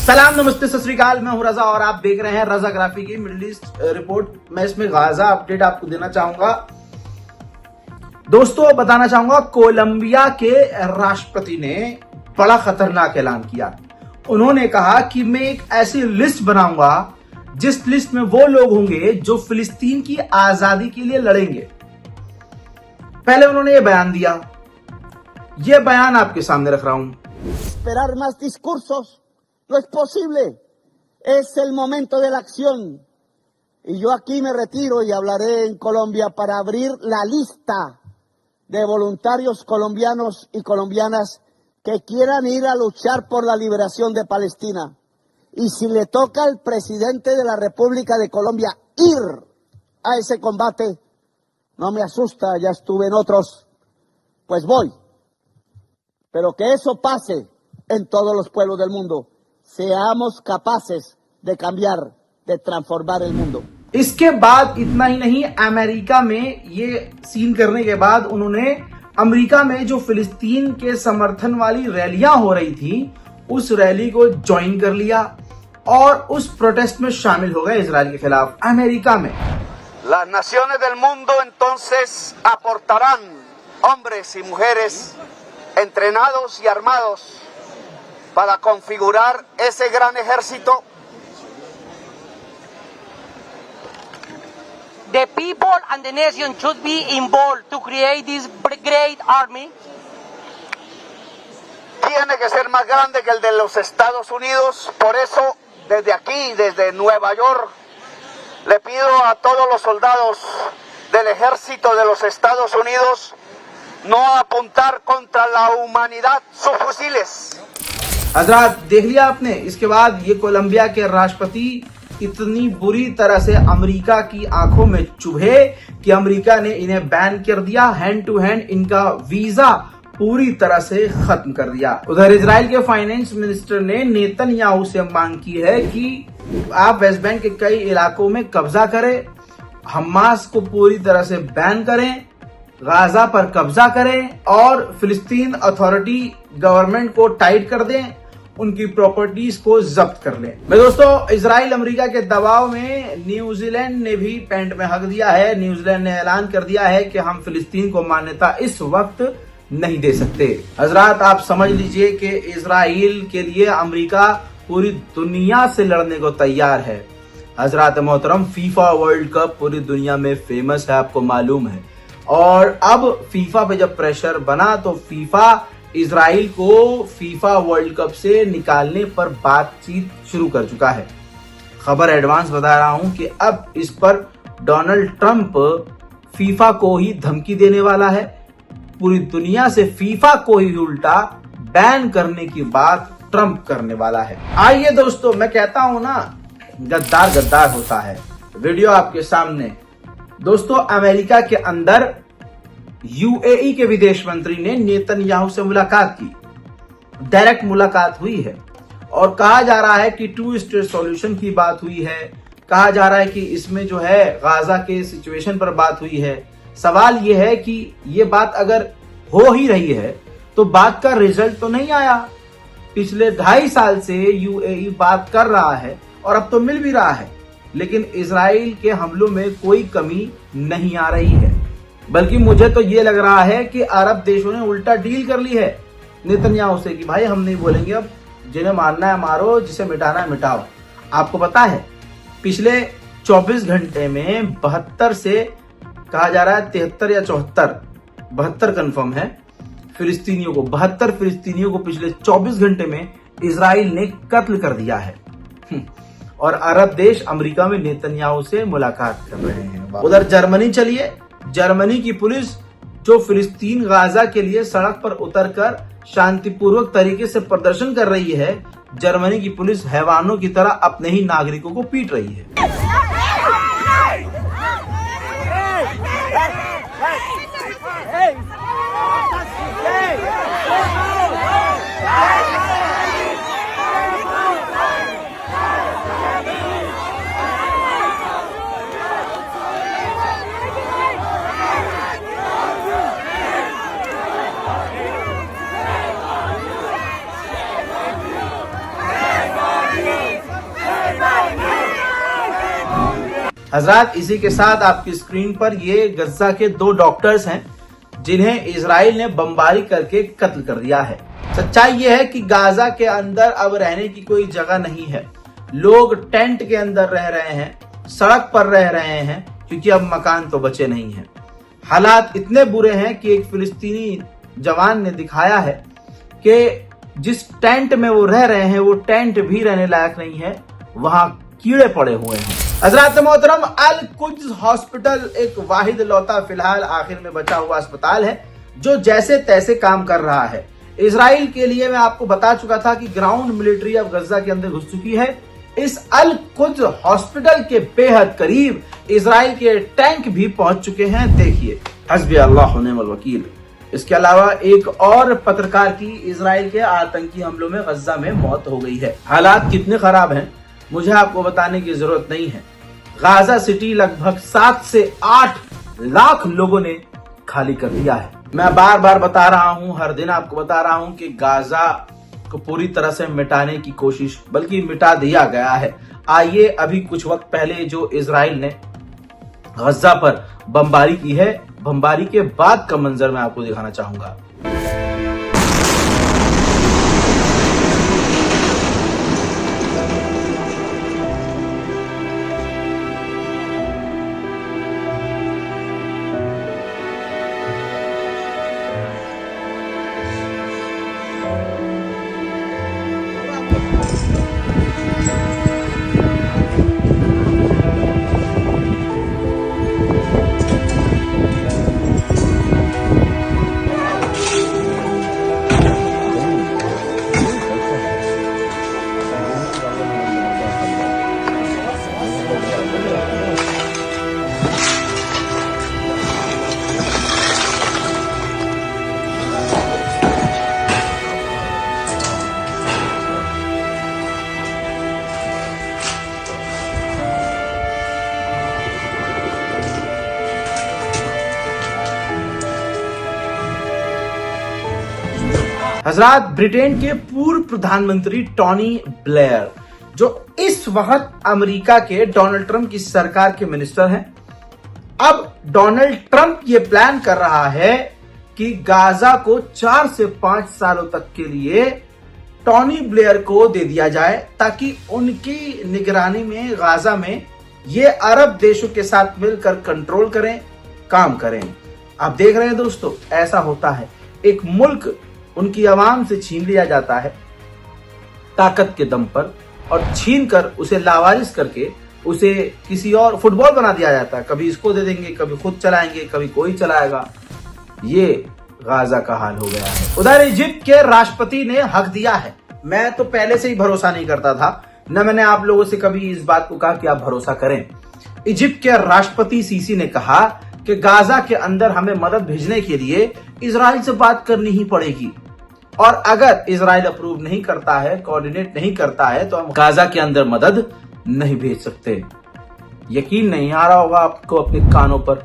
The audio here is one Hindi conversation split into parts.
सलाम नमस्ते सत श्री अकाल, मैं हूं रजा और आप देख रहे हैं रजाग्राफी की मिडिल ईस्ट रिपोर्ट। मैं इसमें गाजा अपडेट आपको देना चाहूंगा। दोस्तों बताना चाहूंगा, कोलंबिया के राष्ट्रपति ने बड़ा खतरनाक ऐलान किया। उन्होंने कहा कि मैं एक ऐसी लिस्ट बनाऊंगा जिस लिस्ट में वो लोग होंगे जो फिलिस्तीन की आजादी के लिए लड़ेंगे। पहले उन्होंने ये बयान दिया, ये बयान आपके सामने रख रहा हूं। Esperar más discursos no es posible. Es el momento de la acción. Y yo aquí me retiro y hablaré en Colombia para abrir la lista de voluntarios colombianos y colombianas que quieran ir a luchar por la liberación de Palestina. Y si le toca al presidente de la República de Colombia ir a ese combate, no me asusta, ya estuve en otros, pues voy. Pero que eso pase en todos los pueblos del mundo. Seamos capaces de cambiar, de transformar el mundo. इसके बाद इतना ही नहीं, अमेरिका में ये सीन करने के बाद उन्होंने अमेरिका में जो फिलिस्तीन के समर्थन वाली रैलियां हो रही थी उस रैली को ज्वाइन कर लिया और उस प्रोटेस्ट में शामिल हो गए इजराइल के खिलाफ अमेरिका में। Las naciones del mundo entonces aportarán hombres y mujeres entrenados y armados para configurar ese gran ejército. The people and the nation should be involved to create this great army. Tiene que ser más grande que el de los Estados Unidos. Por eso, desde aquí, desde Nueva York, le pido a todos los soldados del ejército de los Estados Unidos no apuntar contra la humanidad sus fusiles. हजरात देख लिया आपने। इसके बाद ये कोलंबिया के राष्ट्रपति इतनी बुरी तरह से अमेरिका की आंखों में चुभे कि अमेरिका ने इन्हें बैन कर दिया, हैंड टू हैंड इनका वीजा पूरी तरह से खत्म कर दिया। उधर इजराइल के फाइनेंस मिनिस्टर ने नेतन्याहू से मांग की है कि आप वेस्ट बैंक के कई इलाकों में कब्जा करें, हमास को पूरी तरह से बैन करें, गाजा पर कब्जा करें और फिलिस्तीन अथॉरिटी गवर्नमेंट को टाइट कर दें, उनकी प्रॉपर्टीज को जब्त कर लें। मैं दोस्तों, इजराइल अमेरिका के दबाव में न्यूजीलैंड ने भी पैंट में हक दिया है। न्यूजीलैंड ने ऐलान कर दिया है कि हम फिलिस्तीन को मान्यता इस वक्त नहीं दे सकते। हजरात आप समझ लीजिए कि इजराइल के लिए अमेरिका पूरी दुनिया से लड़ने को तैयार है। हजरात मोहतरम, फीफा वर्ल्ड कप पूरी दुनिया में फेमस है, आपको मालूम है। और अब फीफा पे जब प्रेशर बना तो फीफा इजराइल को फीफा वर्ल्ड कप से निकालने पर बातचीत शुरू कर चुका है। खबर एडवांस बता रहा हूं कि अब इस पर डोनाल्ड ट्रंप फीफा को ही धमकी देने वाला है। पूरी दुनिया से फीफा को ही उल्टा बैन करने की बात ट्रंप करने वाला है। आइए दोस्तों, मैं कहता हूं ना, गद्दार गद्दार होता है। वीडियो आपके सामने। दोस्तों, अमेरिका के अंदर यूएई के विदेश मंत्री ने नेतन्याहू से मुलाकात की, डायरेक्ट मुलाकात हुई है और कहा जा रहा है कि 2 स्टेट सॉल्यूशन की बात हुई है। कहा जा रहा है कि इसमें जो है गाजा के सिचुएशन पर बात हुई है। सवाल यह है कि ये बात अगर हो ही रही है तो बात का रिजल्ट तो नहीं आया। पिछले 2.5 साल से यूएई बात कर रहा है और अब तो मिल भी रहा है, लेकिन इजराइल के हमलों में कोई कमी नहीं आ रही है। बल्कि मुझे तो ये लग रहा है कि अरब देशों ने उल्टा डील कर ली है नेतन्याहू से कि भाई हम नहीं बोलेंगे, अब जिन्हें मारना है मारो, जिसे मिटाना है मिटाओ। आपको पता है पिछले 24 घंटे में 72 से कहा जा रहा है 73 या 72 कंफर्म है फिलिस्तीनियों को, 72 फिलिस्तीनियों को पिछले 24 घंटे में इजराइल ने कत्ल कर दिया है। और अरब देश अमेरिका में नेतन्याहू से मुलाकात कर रहे हैं। उधर जर्मनी चलिए, जर्मनी की पुलिस जो फिलिस्तीन गाजा के लिए सड़क पर उतरकर शांतिपूर्वक तरीके से प्रदर्शन कर रही है, जर्मनी की पुलिस हैवानों की तरह अपने ही नागरिकों को पीट रही है। हजरात, इसी के साथ आपकी स्क्रीन पर ये गज्जा के 2 डॉक्टर्स हैं जिन्हें इजराइल ने बमबारी करके कत्ल कर दिया है। सच्चाई ये है कि गाजा के अंदर अब रहने की कोई जगह नहीं है। लोग टेंट के अंदर रह रहे हैं, सड़क पर रह रहे हैं, क्योंकि अब मकान तो बचे नहीं हैं। हालात इतने बुरे हैं कि एक फिलिस्तीनी जवान ने दिखाया है कि जिस टेंट में वो रह रहे हैं वो टेंट भी रहने लायक नहीं है, वहां कीड़े पड़े हुए हैं। हजरात मोहतरम, अल कुद्स हॉस्पिटल एक वाहिद लौता फिलहाल आखिर में बचा हुआ अस्पताल है जो जैसे तैसे काम कर रहा है। इजराइल के लिए मैं आपको बता चुका था कि ग्राउंड मिलिट्री अब गज्जा के अंदर घुस चुकी है। इस अल कुद्स हॉस्पिटल के बेहद करीब इजराइल के टैंक भी पहुंच चुके हैं। देखिए, हस्बी अल्लाह व निअमल वकील। इसके अलावा एक और पत्रकार की इजराइल के आतंकी हमलों में गज्जा में मौत हो गई है। हालात कितने खराब हैं मुझे आपको बताने की जरूरत नहीं है। गाजा सिटी लगभग 7 से 8 लाख लोगों ने खाली कर दिया है। मैं बार बार बता रहा हूं, हर दिन आपको बता रहा हूं कि गाजा को पूरी तरह से मिटाने की कोशिश, बल्कि मिटा दिया गया है। आइए अभी कुछ वक्त पहले जो इजराइल ने गज्जा पर बमबारी की है, बमबारी के बाद का मंजर मैं आपको दिखाना चाहूंगा। हजरात, ब्रिटेन के पूर्व प्रधानमंत्री टोनी ब्लेयर जो इस वक्त अमेरिका के डोनाल्ड ट्रंप की सरकार के मिनिस्टर हैं, अब डोनाल्ड ट्रंप ये प्लान कर रहा है कि गाजा को 4 से 5 सालों तक के लिए टोनी ब्लेयर को दे दिया जाए ताकि उनकी निगरानी में गाजा में ये अरब देशों के साथ मिलकर कंट्रोल करें, काम करें। आप देख रहे हैं दोस्तों, ऐसा होता है। एक मुल्क उनकी आवाम से छीन लिया जाता है ताकत के दम पर, और छीन कर उसे लावारिस करके उसे किसी और फुटबॉल बना दिया जाता है। कभी इसको दे देंगे, कभी खुद चलाएंगे, कभी कोई चलाएगा। ये गाजा का हाल हो गया है। उधर इजिप्ट के राष्ट्रपति ने हक दिया है। मैं तो पहले से ही भरोसा नहीं करता था, न मैंने आप लोगों से कभी इस बात को कहा कि आप भरोसा करें। इजिप्ट के राष्ट्रपति सीसी ने कहा कि गाजा के अंदर हमें मदद भेजने के लिए इजराइल से बात करनी ही पड़ेगी, और अगर इजराइल अप्रूव नहीं करता है, कोऑर्डिनेट नहीं करता है, तो हम गाजा के अंदर मदद नहीं भेज सकते। यकीन नहीं आ रहा होगा आपको अपने कानों पर।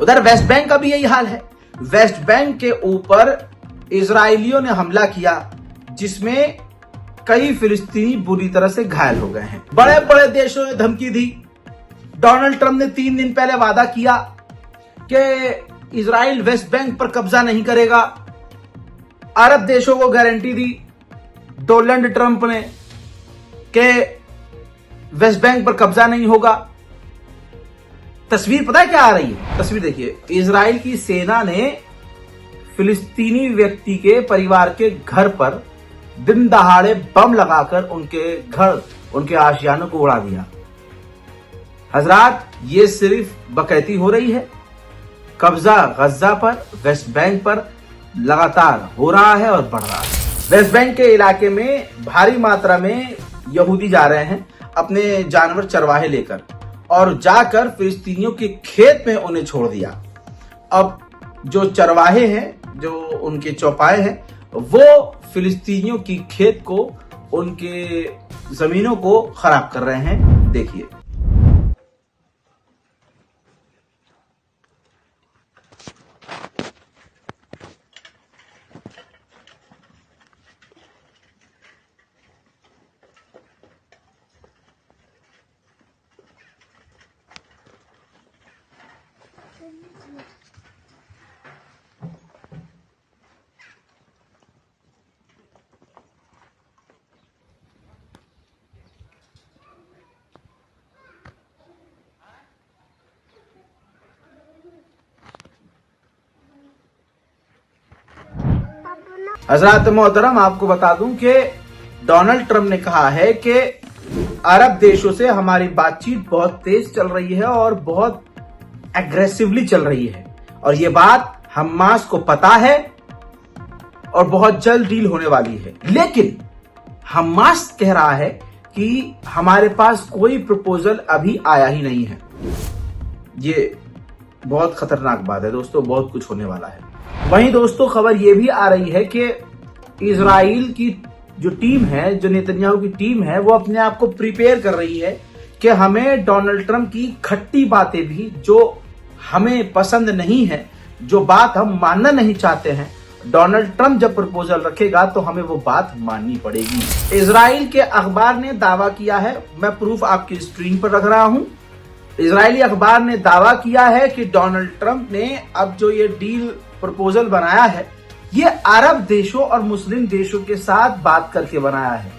उधर वेस्ट बैंक का भी यही हाल है। वेस्ट बैंक के ऊपर इजरायलियों ने हमला किया जिसमें कई फिलिस्तीनी बुरी तरह से घायल हो गए हैं। बड़े बड़े देशों ने धमकी दी। डोनाल्ड ट्रंप ने 3 दिन पहले वादा किया कि इजराइल वेस्ट बैंक पर कब्जा नहीं करेगा। अरब देशों को गारंटी दी डोनाल्ड ट्रंप ने कि वेस्ट बैंक पर कब्जा नहीं होगा। तस्वीर पता है क्या आ रही है? तस्वीर देखिए, इजराइल की सेना ने फिलिस्तीनी व्यक्ति के परिवार के घर पर दिन दहाड़े बम लगाकर उनके घर, उनके आशियानों को उड़ा दिया। हजरात, ये सिर्फ बकैती हो रही है, कब्जा गजा पर, वेस्ट बैंक पर लगातार हो रहा है और बढ़ रहा है। वेस्ट बैंक के इलाके में भारी मात्रा में यहूदी जा रहे हैं अपने जानवर चरवाहे लेकर और जाकर फिलिस्तीनियों के खेत में उन्हें छोड़ दिया। अब जो चरवाहे हैं, जो उनके चौपाए हैं, वो फिलिस्तीनियों की खेत को, उनके जमीनों को खराब कर रहे हैं। देखिए। हजरात मोहतरम, आपको बता दूं कि डोनाल्ड ट्रंप ने कहा है कि अरब देशों से हमारी बातचीत बहुत तेज चल रही है और बहुत एग्रेसिवली चल रही है और ये बात हमास को पता है और बहुत जल्द डील होने वाली है। लेकिन हमास कह रहा है कि हमारे पास कोई प्रपोजल अभी आया ही नहीं है। ये बहुत खतरनाक बात है दोस्तों, बहुत कुछ होने वाला है। वहीं दोस्तों खबर यह भी आ रही है कि इजराइल की जो टीम है, जो नेतन्याहू की टीम है, वो अपने आप को प्रिपेयर कर रही है कि हमें डोनाल्ड ट्रंप की खट्टी बातें भी, जो हमें पसंद नहीं है, जो बात हम मानना नहीं चाहते हैं, डोनाल्ड ट्रंप जब प्रपोजल रखेगा तो हमें वो बात माननी पड़ेगी। इजराइल के अखबार ने दावा किया है, मैं प्रूफ आपकी स्क्रीन पर रख रहा हूं। इजरायली अखबार ने दावा किया है कि डोनाल्ड ट्रंप ने अब जो ये डील प्रपोजल बनाया है, ये अरब देशों और मुस्लिम देशों के साथ बात करके बनाया है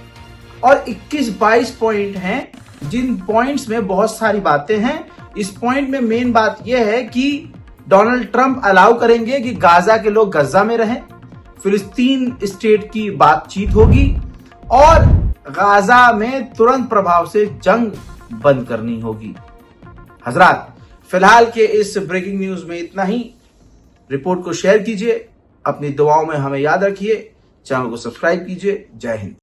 और 21-22 पॉइंट हैं, जिन पॉइंट्स में बहुत सारी बातें हैं। इस पॉइंट में मेन बात यह है कि डोनाल्ड ट्रंप अलाउ करेंगे कि गाजा के लोग गजा में रहें, फिलिस्तीन स्टेट की बातचीत होगी और गाजा में तुरंत प्रभाव से जंग बंद करनी होगी। हजरात, फिलहाल के इस ब्रेकिंग न्यूज में इतना ही। रिपोर्ट को शेयर कीजिए, अपनी दुआओं में हमें याद रखिए, चैनल को सब्सक्राइब कीजिए। जय हिंद।